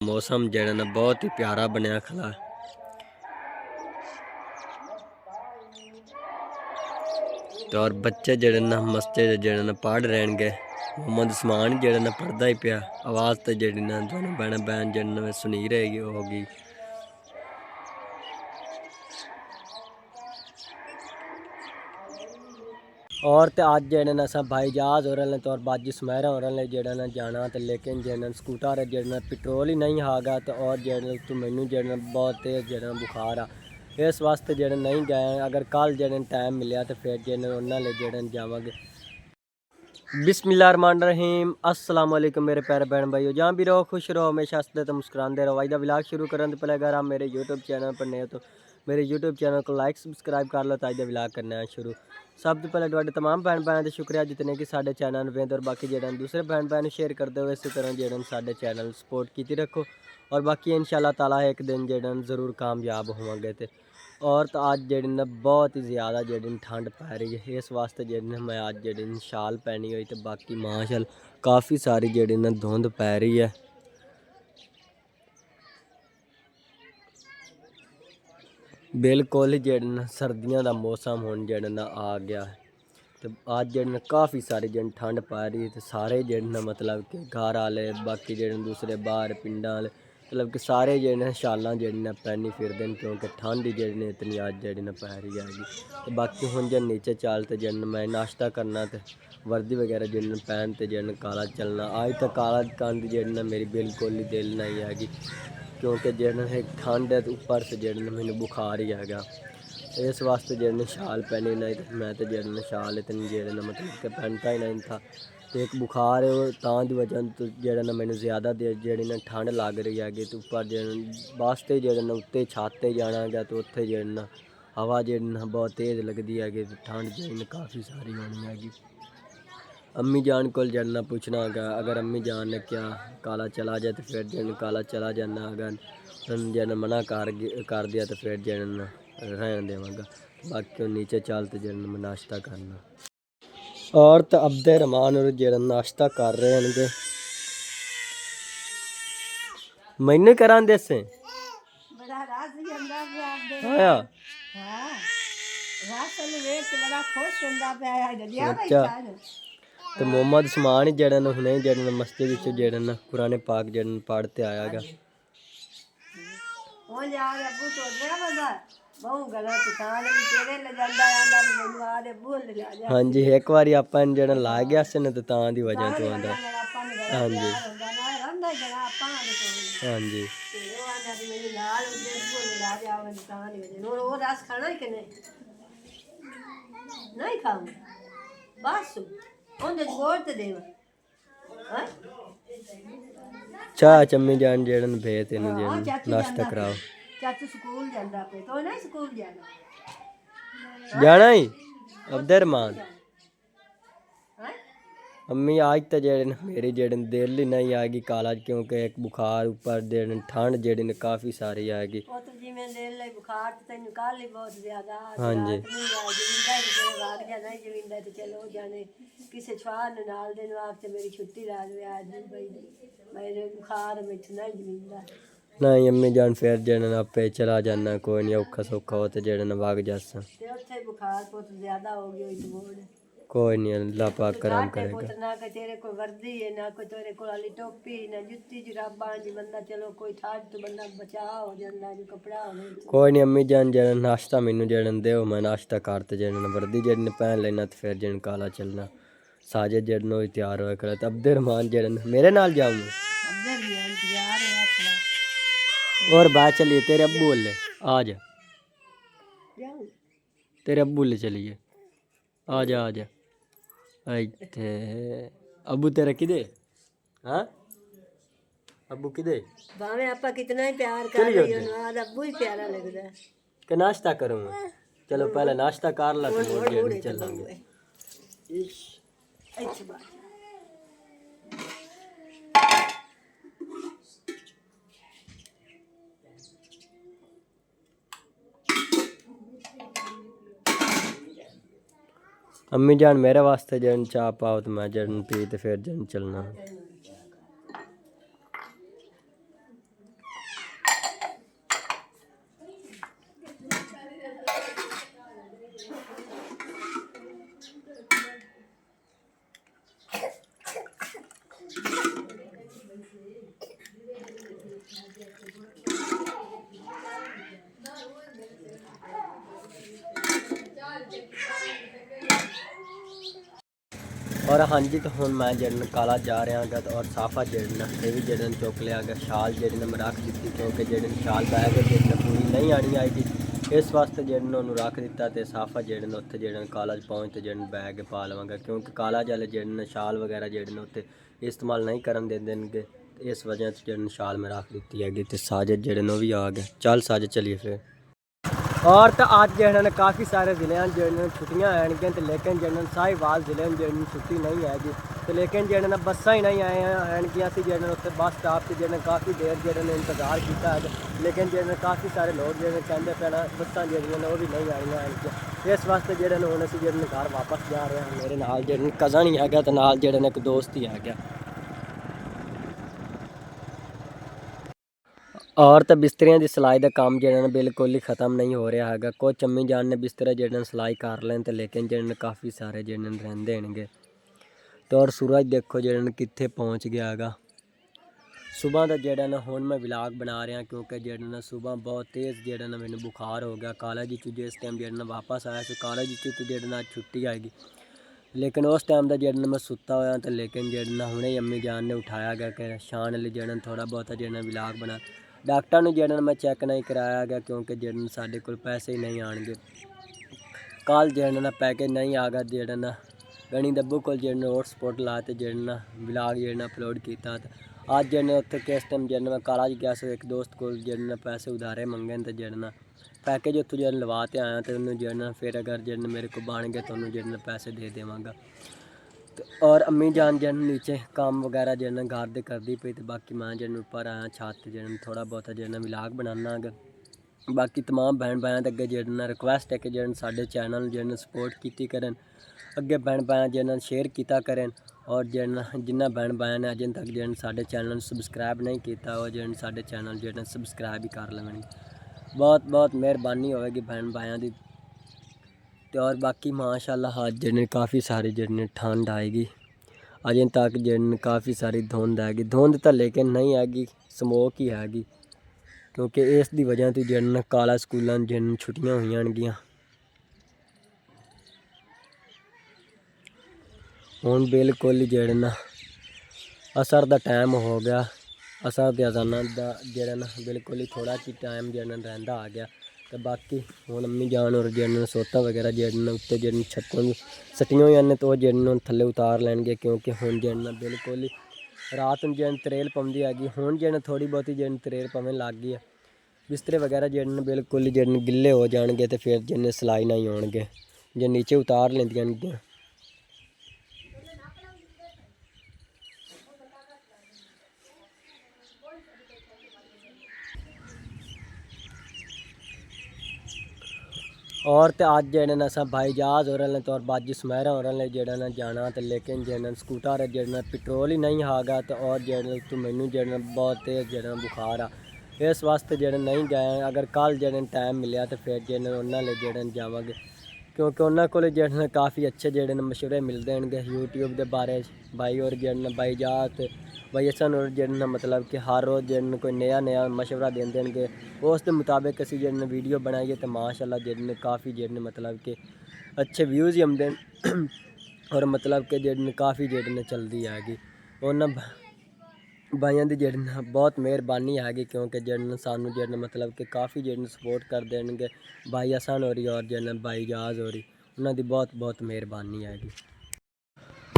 मौसम जेड़ा ना बहुत ही प्यारा बनया खला। तो और बच्चे जेड़े ना मस्ते जेड़े ना पढ़ रहेंगे। मोहम्मद उस्मान जेड़ा ना पढ़दा ही पिया। आवाज़ तो जेड़ी ना दोनों बहन बहन जेड़े ना सुनी रहेगी होगी। और तो अज जेड़े ना असा भाईजाज हो रहे तो और बाजी सुमेरा हो रहे जेड़ा ना जाना तो लेकिन जेड़ा स्कूटर जेड़ा ना पेट्रोल ही नहीं आगा तो और जेड़ा तो मैनू जेड़ा बहुत तेज़ जेड़ा बुखार आ इस वास्ते जेड़ा नहीं गए। अगर कल जेड़ा टाइम मिले तो फिर जेड़ा उन्होंने जेड़ा जावांगे। बिस्मिल्लाहिर्रहमानिर्रहीम अस्सलाम वालेकुम मेरे प्यारे बहन भाइयों, जहाँ भी रहो खुश रहो, हमेशा हंसते तो मुस्कुराते रहो। वाइदा व्लॉग शुरू करने तो पहले अगर आप मेरे यूट्यूब चैनल पर नए हो तो मेरे यूट्यूब चैनल को लाइक सब्सक्राइब कर लो तो आज व्लॉग करना है शुरू। सब तो पहले तुहाडे तमाम भैन भैन का शुक्रिया जितने कि साडे चैनल वेंदे और बाकी जेड़ा दूसरे भैन भैन शेयर करते हो इसी तरह जेड़ा साडे चैनल सपोर्ट कीती रखो और बाकी इंशाल्लाह ताला एक दिन जेड़ा ज़रूर कामयाब होवांगे। तो और तो अज जेड़ी ना बहुत ही ज़्यादा जेड़ी ठंड पै रही है इस वास्ते जेड़ी मैं अज जेड़ी शाल पहनी हुई तो बाकी माशाल काफ़ी सारी जेड़ी ना धुंध पै रही है। बिल्कुल जेड़ा ना सर्दियों का मौसम हुण जेड़ा ना आ गया है। तो अज जेड़ी काफ़ी सारी जेड़ी ठंड पै रही है तो सारे जेड़े मतलब कि घर वाले बाकी जेड़े दूसरे बाहर पिंडां वाले मतलब कि सारे जेड़े शालां जेड़ी पहनी फिरदे न क्योंकि ठंड ही जेड़ी इतनी अज जेड़ी पै रही हैगी। तो बाकी हुण जे नीचे चल तो जेड़ा मैं नाश्ता करना तो वर्दी वगैरह जेड़ी पहन तो जेड़ा काला चलना। अज तो काला करन जेड़ी मेरी बिल्कुल ही दिल नहीं हैगी क्योंकि जेड़ा एक ठंड है तो उपर से जेड़ा मैनू बुखार ही हैगा। इस वास्ते जेड़े शाल पहनी नहीं तो मैं तो जेड़े शाल इतनी जेड़े मतलब कि पहनता ही नहीं था। तो एक बुखार है वो तां की वजह तो जेड़ा ना मैंने ज़्यादा देर जेड़ी ना ठंड लग रही हैगी। तो उपर जेड़े वास्ते जेड़े ना उत्ते छत ते जाना गया तो उत्थे जेड़े ना हवा जेड़ी ना बहुत तेज़ लगती हैगी तो ठंड जेड़ी काफ़ी सारी होनी हैगी। अम्मी जान को जेड़ा पूछना होगा अगर अम्मी जान ने क्या काला चला जाए तो फिर जेड़ा काला चला जाना। अगर जेड़ा मना कर दिया तो फिर जेड़ा रहने देवांगा। बाकी नीचे चल तो जेड़ा मैं नाश्ता करना और तो अब्दे रहमान और जेड़ा नाश्ता कर रहे हैं मैनू करा दे अच्छा। तो मोहम्मद उस्मान जेड़ा हुणे जेड़ा मस्जिद जेड़ा कुरान पाक जेड़ा पढ़ते आया गा। हाँ जी एक बारी अपन जेड़ा ला गया से ना तो तां दी वजह तो आंदा। हाँ जी हाँ जी चाह चम्मी जान जेड़ा भेज तेन नाश्ता कराओ जाना ही अब्दे रहमान। अम्मी आज तो जेड़े मेरी जेड़े दिल ही नहीं आएगी काला क्योंकि एक बुखार ऊपर जेड़े ठंड जेड़ी काफ़ी सारी आएगी। हाँ जी नहीं अम्मी जान फिर जेड़े आपे चला जाना कोई नहीं औखा सौखा हो तो जेड़े वग जासा कोई नहीं अल्लाह पाक करम करेगा। कोई नहीं अम्मी जान जेड़ा नाश्ता मैनू जेड़ा दो मैं नाश्ता करते जेड़ा वर्दी जेड़ी पहन लेना तो फिर जेड़ा काला चलना साजिद जेड़ा तैयार होया कर। अब्दे रहमान जेड़ा मेरे नाल जाऊंगा और बात चलिए तेरे अब्बू बोले आ जा तेरे अब्बू ले चलिए आ जा आ जा। इत्थे अब्बू तेरा किदे हाँ अब्बू किदे भावे आपा कितना ही प्यार कर रही हो अब्बू ही प्यारा लगदा है कि नाश्ता करूँगा। चलो पहले नाश्ता कर ला तो चलेंगे। अम्मी जान मेरे वास्ते जन चाह पाओ तो मैं जन पी तो फिर जन चलना। और हाँ जी, तो हुण मैं जड़न काला जा रहा गा और साफा जड़न ये भी जड़न चुक लिया गा। शाल जड़न मैं रख दी क्योंकि जड़न शाल बैग जड़न पूरी नहीं आनी आएगी, इस वास्ते जड़न उन्होंने रख दिता। तो साफा जड़न उत्थे जड़न कॉलेज पहुँच तो जड़न बैग पा लवांगा क्योंकि कॉलेज वाले जड़न शाल वगैरह जड़न उत्थे इस्तेमाल नहीं करन देंगे। इस वजह से जड़न शाल में रख दी हैगी। तो साजिद जड़न वो भी आ गए। चल साजिद चलिए फिर। और तो अज जड़न काफ़ी सारे ज़िले जड़न छुट्टियां हैं तो लेकिन जड़न साहिवाल ज़िले जड़न छुट्टी नहीं हैगी। तो लेकिन जड़न बसा ही नहीं आए हैं असी जड़न उत्थे बस स्टॉप से जड़न काफ़ी देर जड़न इंतजार किया है, लेकिन जड़न काफ़ी सारे लोग जड़न कहते पे बसा जड़ियाँ वो भी नहीं आईया हैं। इस वास्ते जड़न हुण असीं जड़न घर वापस जा रहे हैं। मेरे नाल जड़न कज़न ही है तो नाल जड़न एक दोस्त ही है। और तो बिस्तरियां की सिलाई का काम जड़न बिल्कुल ही ख़त्म नहीं हो रहा है। कुछ अम्मी जान ने बिस्तर जड़न सिलाई कर लें तो लेकिन जड़न काफ़ी सारे जड़न रहिंदे हैं। तो और सूरज देखो जड़न कित्थे पहुँच गया है। सुबह का जड़न हुण मैं व्लॉग बना रहा क्योंकि जड़न सुबह बहुत तेज़ जड़न मैंने बुखार हो गया। कॉलेज जिस टाइम जड़न वापस आया तो कॉलेज तो जड़न अज छुट्टी आएगी, लेकिन उस टाइम का जड़न मैं सुता होया। तो लेकिन जड़न हुणे अम्मी जान ने उठाया गया कि शान अली जड़न थोड़ा बहुत जड़न व्लॉग बना। डॉक्टर ने जड़न मैं चैक नहीं कराया गया क्योंकि जड़न साढ़े कोल पैसे ही नहीं आएंगे। कल जड़न पैकेज नहीं आ गया। जड़न गणी दब्बू को जड़न हॉटस्पॉट ला तो जड़न व्लॉग जड़न अपलोड किया। अज जड़न उत्थे किस टाइम जड़न मैं कॉलेज गया एक दोस्त को जड़न पैसे उधारे मंगे तो जड़न पैकेज उत्थों जड़न लवा के आया। तो उन्होंने जड़न फिर अगर जड़न मेरे को बन गए तो उन्होंने जड़न पैसे दे देवांगा। तो और अम्मी जान जड़न नीचे काम वगैरह जड़न घर दे करदी पई। तो बाकी मैं जड़न ऊपर आया छत जड़न थोड़ा बहुत जड़न व्लॉग बनाना है। बाकी तमाम बहन भाइयों अगे जड़न रिक्वेस्ट है कि जड़न साडे चैनल जड़न सपोर्ट की करें, अगे बहन भाइयों जड़न शेयर किया करें। और जड़न जिन्होंने बहन भाइयों ने अजन तक जड़न साडे चैनल सब्सक्राइब नहीं किया और जड़न साडे चैनल जड़न सब्सक्राइब ही कर लेवनी। बहुत बहुत मेहरबानी होगी बहन भाइयों की। तो और बाकी माशाल्लाह अज जड़न काफ़ी सारी जड़न ठंड आएगी। अजें तक जड़न काफ़ी सारी धुंध हैगी। धुंध तो लेकिन नहीं हैगी, स्मोक ही हैगी क्योंकि इस दी वजह तो जड़न कॉलेज स्कूलों जड़न छुट्टियां हुई। हुण बिल्कुल जड़न असर का टाइम हो गया। असर के अजाना का जड़न बिल्कुल ही थोड़ा कि टाइम जड़न रहिंदा आ गया। तो बाकी हुण अम्मी जान और जड़न सोता वगैरह जड़न उत्ते जड़न छत्तों सटियां हुई हैं तो जड़न थल्ले उतार लैणगे क्योंकि हुण जड़न बिल्कुल ही रात में जड़न तरेल पौंदी हैगी। हुण जड़न थोड़ी बहुती जड़न तरेल पवन लग गई है। बिस्तरे वगैरह जड़न बिल्कुल ही जड़न गिले हो जाएंगे तो फिर जड़न सिलाई नहीं होणगे जे नीचे उतार लेंदियां। और तो अज जड़न अस भाईजाज और तो और बाजी सुमेरा और जड़न जाना तो लेकिन जड़न स्कूटर जड़न पेट्रोल ही नहीं आगा। तो और जड़न तो मैनू जड़न बहुत तेज़ जड़न बुखार आ, इस वास्ते जड़न नहीं गए। अगर कल जड़न टाइम मिले तो फिर जड़न उन्होंने जड़न जावांगे क्योंकि उन्होंने को जड़न काफ़ी अच्छे जड़न मशवरे मिलते हैं यूट्यूब के बारे भाई। और जड़न भाईजाज भाई असन और जड़न मतलब कि हर रोज़ जड़न कोई नया मशवरा देंगे हैं। उस मुताबिक असी जड़न वीडियो बनाइए तो माशाल्लाह जड़न काफ़ी जड़न मतलब कि अच्छे व्यूज़ ही आते हैं और मतलब कि जड़न काफ़ी जड़न चलती हैगी। उन्होंने भाइयों की जड़न बहुत मेहरबानी हैगी क्योंकि जड़न सानू जड़न मतलब कि काफ़ी जड़न सपोर्ट कर देंगे। भाई असन हो रही और जड़न भाईजाज हो रही उन्होंने बहुत बहुत मेहरबानी हैगी।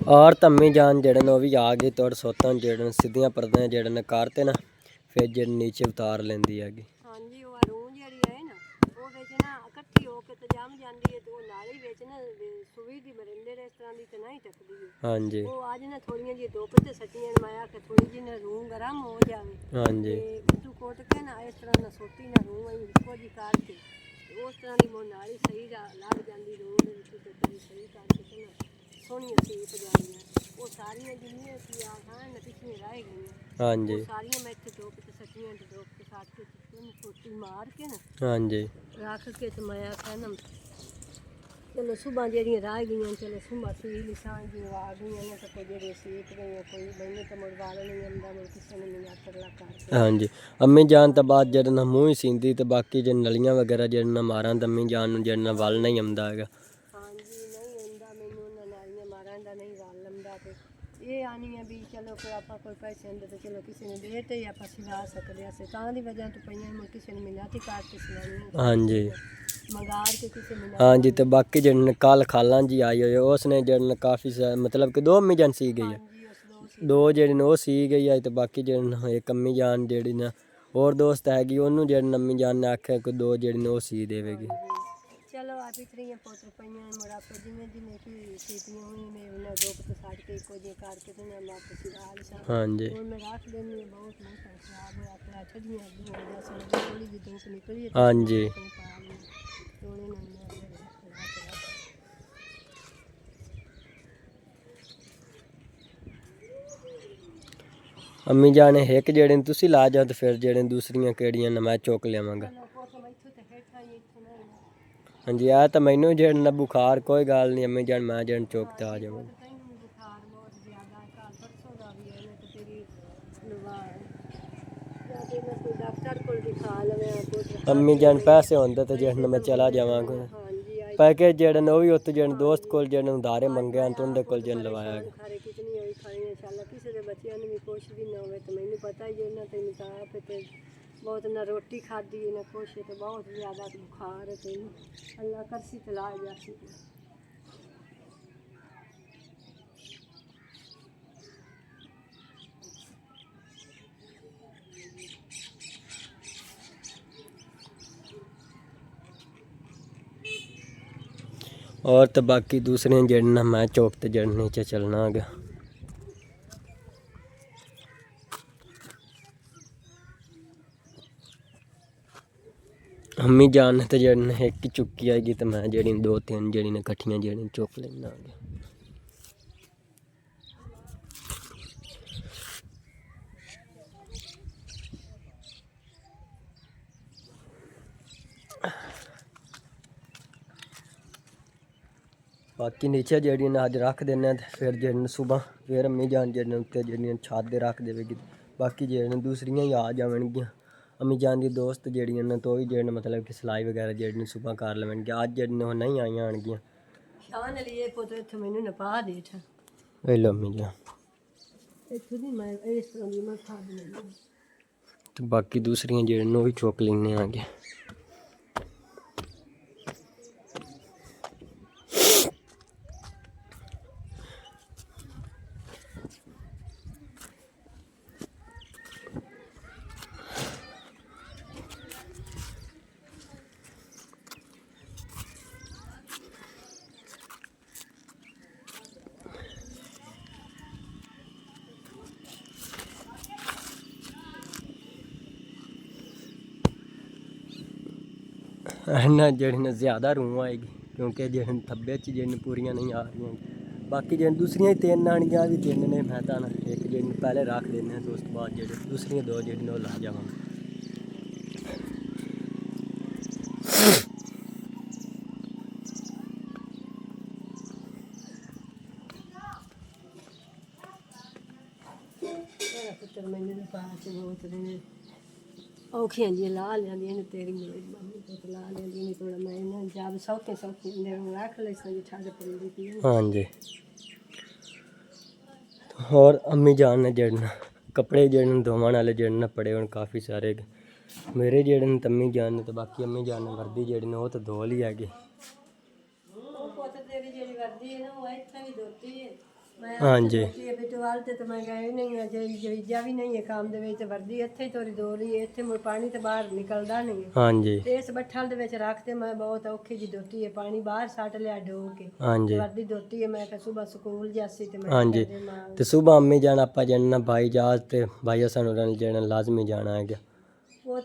और तम्मी जान जड़न वो भी आ गई तो सोता जड़न सीधियां परदें जड़न करते ना फिर जड़न नीचे उतार लेंदी हैगी। हाँ जी, वो रूह जी है ना वो ना इकट्ठी होकर तो जम जाती है तो वो नाली ना सुवी की मरिंदे इस तरह की तो नहीं टकती है। हाँ जी, वो आज ना थोड़िया जी धुप से सचियां माया कि थोड़ी जी ना रूह गर्म हो जाए। हाँ जी, कद्दू कोट के ना इस तरह ना सोती ना रूह इसको जी करके उस तरह की वो नाली सही लग जाती रूह सही करके ना सोहनिया सीप जानिया वो सारिया जिन्नियां सी आखां ना पिछले रह गई। हाँ वो जी, सारिया मैं इतने धुप से सचियां धुप के साथ के सोटी मार के ना हाँ जी, रख के तो मैं आख्या ना चलो सुबह जड़ियाँ रह गई चलो सुबह सी लिसां जी आ गई ना तो कोई जड़ियाँ सीप गई कोई मैंने तो मुड़ वाल नहीं आंदा मुड़ किसी ने मेरा तगला करके। हाँ जी। अम्मी जान तो बाद जड़न मूँह ही सींदी तो बाकी जो नलियां वगैरह जड़न मारा तो अम्मी जान जड़न वल नहीं आंदा है। हाँ जी नहीं आंदा मैनू उन्होंने नालियां मारन का नहीं वाल ਇਹ ਆਨੀ ਹੈ ਵੀ ਚਲੋ ਕੋਈ ਆਪਾਂ ਕੋਈ ਪੈਸੇ ਹੁੰਦੇ ਤਾਂ ਚਲੋ ਕਿਸੇ ਨੇ ਦੇ ਤੇ ਆਪਾਂ ਸਿਲਾ ਸਕਦੇ ਹਾਂ, ਤਾਂ ਦੀ ਵਜ੍ਹਾ ਤੋਂ ਪਈਆਂ ਮੁੜ ਕਿਸੇ ਨੇ ਮਿਲਾ ਤੇ ਕਾਟ ਕੇ ਸਿਲਾਣੀ ਹਾਂਜੀ ਮੰਗਾੜ ਕੇ ਕਿਸੇ ਨੇ ਹਾਂਜੀ। ਤੇ ਬਾਕੀ ਜਿਹੜੇ ਕੱਲ ਖਾਲਾਂ ਜੀ ਆਈ ਹੋਈ ਉਸ ਨੇ ਜਿਹੜੇ ਕਾਫੀ ਮਤਲਬ ਕਿ 2 ਅੰਮੀ ਜਾਨ ਸੀ ਗਈ ਹੈ, ਹਾਂਜੀ ਉਸ ਦੋ 2 ਜਿਹੜੇ ਨੇ ਉਹ ਸੀ ਗਈ ਹੈ। ਤੇ ਬਾਕੀ ਜਿਹੜੇ ਇੱਕ ਅੰਮੀ ਜਾਨ ਜਿਹੜੀ ਨਾ ਹੋਰ ਦੋਸਤ ਹੈਗੀ ਉਹਨੂੰ ਜਿਹੜੇ ਅੰਮੀ ਜਾਨ ਨੇ ਆਖਿਆ ਕਿ 2 ਜਿਹੜੇ ਨੇ ਉਹ ਸੀ ਦੇਵੇਗੀ। ਚਲੋ ਆਪੀ ਤਰੀਆਂ ਪੋਤਰ ਪਈਆਂ ਮੁੜਾਪੇ ਜਿਵੇਂ ਜਿਵੇਂ ਕਿ ਸੀਤੀਆਂ ਹੋਈਆਂ ਨੇ ਉਹਨਾਂ ਦੋ ਕੁ ਸਾੜ ਕੇ ਇੱਕੋ ਜਿਹੇ ਕਰਕੇ ਤੇ ਮੈਂ ਮਾਪ ਸਿਰਾਲ ਸਾਂ ਹਾਂਜੀ ਹੁਣ ਮੈਂ ਰੱਖ ਦੇਣੀ ਬਹੁਤ ਮੋਟਾ ਖਰਾਬ ਹੋਇਆ ਪਿਆ ਛੱਡੀਆਂ ਅੱਗੇ ਹੋ ਗਿਆ ਸਨ ਥੋੜੀ ਜਿਹੀ ਧੁੱਪ ਨਿਕਲੀ ਹੈ ਹਾਂਜੀ। ਤੋੜੇ ਨਾਲ ਮੈਂ ਫਿਰ ਅੰਮੀ ਜਾਨ ਨੇ ਇੱਕ ਜਿਹੜੇ ਨੇ ਤੁਸੀਂ ਲਾ ਜਾਓ ਤੇ ਫਿਰ ਜਿਹੜੇ ਦੂਸਰੀਆਂ ਕਿਹੜੀਆਂ ਨੇ ਮੈਂ ਚੁੱਕ ਲਿਆਵਾਂਗਾ। ਚਲੋ ਕੋਸਮ ਇੱਥੋਂ ਤੇ ਹੇਠਾਂ ਹੀ ਇੱਥੋਂ ਨਹੀਂ ਹਾਂਜੀ ਆ ਤਾਂ ਮੈਨੂੰ ਜਿਹੜਾ ਨਾ ਬੁਖਾਰ ਕੋਈ ਗੱਲ ਨਹੀਂ ਅੰਮੀ ਜਾਨ ਮੈਂ ਜਿਹੜਾ ਚੁੱਕ ਤੇ ਆ ਜਾਵਾਂਗਾ। ਤੈਨੂੰ ਵੀ ਬੁਖਾਰ ਬਹੁਤ ਜ਼ਿਆਦਾ ਕੱਲ ਪਰਸੋਂ ਦਾ ਵੀ ਹੈ ਤੇ ਤੇਰੀ ਲਵਾਰ ਜਾਂ ਤੇ ਮੈਂ ਕੋਈ ਡਾਕਟਰ ਕੋਲ ਦਿਖਾ ਲਵਾਂ ਪੁੱਤ ਅੰਮੀ ਜਾਨ ਪੈਸੇ ਹੁੰਦੇ ਤੇ ਜਿਹੜਾ ਮੈਂ ਚਲਾ ਜਾਵਾਂਗਾ। ਹਾਂਜੀ ਆਈ ਪੈਕੇਜ ਜਿਹੜੇ ਨੇ ਉਹ ਵੀ ਉੱਥੇ ਜਿਹੜੇ ਦੋਸਤ ਕੋਲ ਜਿਹੜੇ ਉਧਾਰੇ ਮੰਗੇ ਹਨ ਤੇ ਉਹਦੇ ਕੋਲ ਜਿਹੜਾ ਲਵਾਇਆ ਗਿਆ। ਖਾਰੇ ਕਿਤਨੀ ਹੋਈ ਖਾਣੀ ਇਨਸ਼ਾਅੱਲਾ ਕਿਸੇ ਦੇ ਬੱਚਿਆਂ ਨੂੰ ਵੀ ਕੁਛ ਵੀ ਨਾ ਹੋਵੇ ਤੇ ਮੈਨੂੰ ਪਤਾ ਹੀ ਹੈ ਨਾ ਤੈਨੂੰ ਤਾਂ ਆਪ ਤੇ ਬਹੁਤ ਨਾ ਰੋਟੀ ਖਾਦੀ ਹੈ ਨਾ ਕੁਛ ਤੇ ਬਹੁਤ ਜ਼ਿਆਦਾ ਬੁਖਾਰ ਹੈ ਤੈਨੂੰ ਅੱਲਾ ਕਰਸੀ ਤੇ ਲਾ ਜਾਸੀ और तो बाकी दूसरे जड़ना मैं चौक ते जड़ नीचे चलना आ गया। अम्मी जान तो जड़ने एक ही चुक्की आएगी तो मैं जड़ी 2-3 जड़ी ने कट्ठियां जड़ी चुक लेना आ गया। बाकी नीचे जड़ियाँ अज रख देने फिर जड़न सुबह फिर अम्मी जान जड़ने उत्ते जड़ियाँ छत दे रख देगी। बाकी जड़न दूसरियां ही आ जावनगियां। अम्मी जान दी दोस्त जड़ियां ने तो ही जड़न मतलब कि सिलाई वगैरह जड़न सुबह कर लवनगियां। अज जड़न वो नहीं आईयां आनगियां। शान लिए पुत्र इत्थे मैनू ना पा दे था वे लो अम्मी जान इत्थे दी मैं इस तरह दी मैं खा दूंगी तो बाकी दूसरियां जड़न वो भी चुक लेने आ गए। ना जड़न ज़्यादा रूह आएगी क्योंकि जड़न थब्बे च जड़न पूरियां नहीं आ रही। बाकी जड़न दूसरियां 3 आनियां भी 3 ने मैं तो ना एक जड़न पहले रख देने तो उस बाद जड़े दूसरियां 2 जड़न वो ला जावांगा। पुत्र मैनू भी पा च बहुत ने औखियां जी ला लिया ने तेरी मेहरबानी पुत ला लिया ने थोड़ा मैं ना जब सौखे सौखे ने रख ले सही छाड़ पड़ी थी। हाँ जी और अम्मी जान ने जड़ना कपड़े जड़न धोवन वाले जड़न पड़े हुए काफ़ी सारे मेरे जड़न तो अम्मी जान ने तो बाकी अम्मी जान ने वर्दी जड़न वो तो धो ली हैगी। हाँ जी बिटवाल ते मैं गए नहीं अजे जवीजा भी नहीं है काम दे विच वर्दी इत्थे ही तोरी धो ली इत्थे मुड़ पानी तो बाहर निकलदा नहीं है। हाँ जी ते इस बट्ठल दे विच रखते मैं बहुत औखी जी धोती है पानी बाहर सट लिया डो के हाँ जी वर्दी धोती है मैं सुबह स्कूल जासी ते मैं हाँ जी तो सुबह अम्मी जान आप जाना भाई जहाज ते भाई सानू रन जाना लाजमी जाना है क्या वो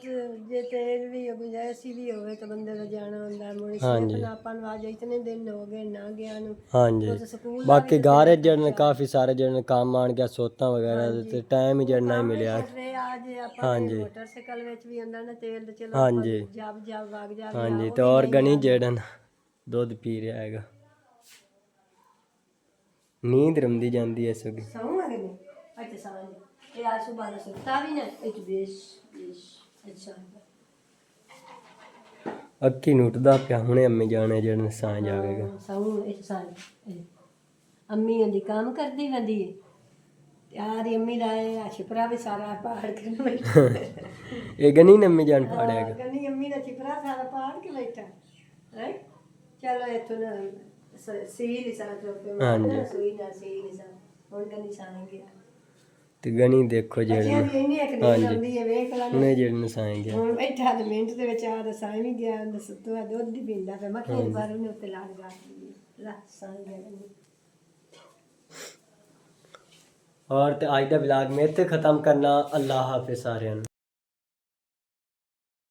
जे तेल भी गुंजाइश भी होवे तो बंदे का जाना हुंदा मुड़ी हाँ से जी अपन आज इतने दिन हो गए ना गया नु हाँ जी बाकी गारे जड़ने काफ़ी सारे जड़ने काम आन गया सोता वगैरह ते टाइम ही जड़ना ही मिलया। आज हाँ अपन जी मोटरसाइकिल विच भी अंदर ना तेल ते चलो हाँ जी जब जब भाग जा हाँ जी तो और गनी जड़न दूध पी रहा हैगा नींद रमदी जाती है सगी सौ है नहीं अच्छा सांझ ये आज सुबह दा सुता भी ना इच बेश बेश अच्छा अक्की नुटदा पिया हुणे अम्मी जाने जड़न सांझ आवेगा सौ इच सांझ अम्मी आंदी काम करदी वंदी है यार यम्मी दा है छिपरा भी सारा पहाड़ के बैठा ये गनी ने अम्मी जान फाड़ेगा गनी यम्मी दा छिपरा सारा पहाड़ के बैठा है चलो इथों ना सी लिसा तो पे हाँ जी। सुई ना सी लिसा हुन गनी साएंगे ते गनी देखो जेड़े यार ये नहीं एक हाँ नहीं जी। आंदी है वेख ला उन्हें जेड़े नसाएंगे ਹੁਣ ਬੈਠਾ ਤੇ ਮਿੰਟ ਦੇ ਵਿੱਚ ਆ ਦਸਾਂ ਵੀ ਗਿਆ ਦਸਤੋ ਦੁੱਧ ਦੀ ਪੀਂਦਾ ਫਿਰ ਮੱਖੀਆਂ ਦੀ ਬਾਰ ਉਹਨੇ ਉੱਤੇ ਲਾੜ ਗਾ ਲਾ ਸਾਂ ਗਿਆ और तो आज का व्लॉग में इत्थे ख़त्म करना। अल्लाह हाफिज़ सारिਆਂ ਨੂੰ।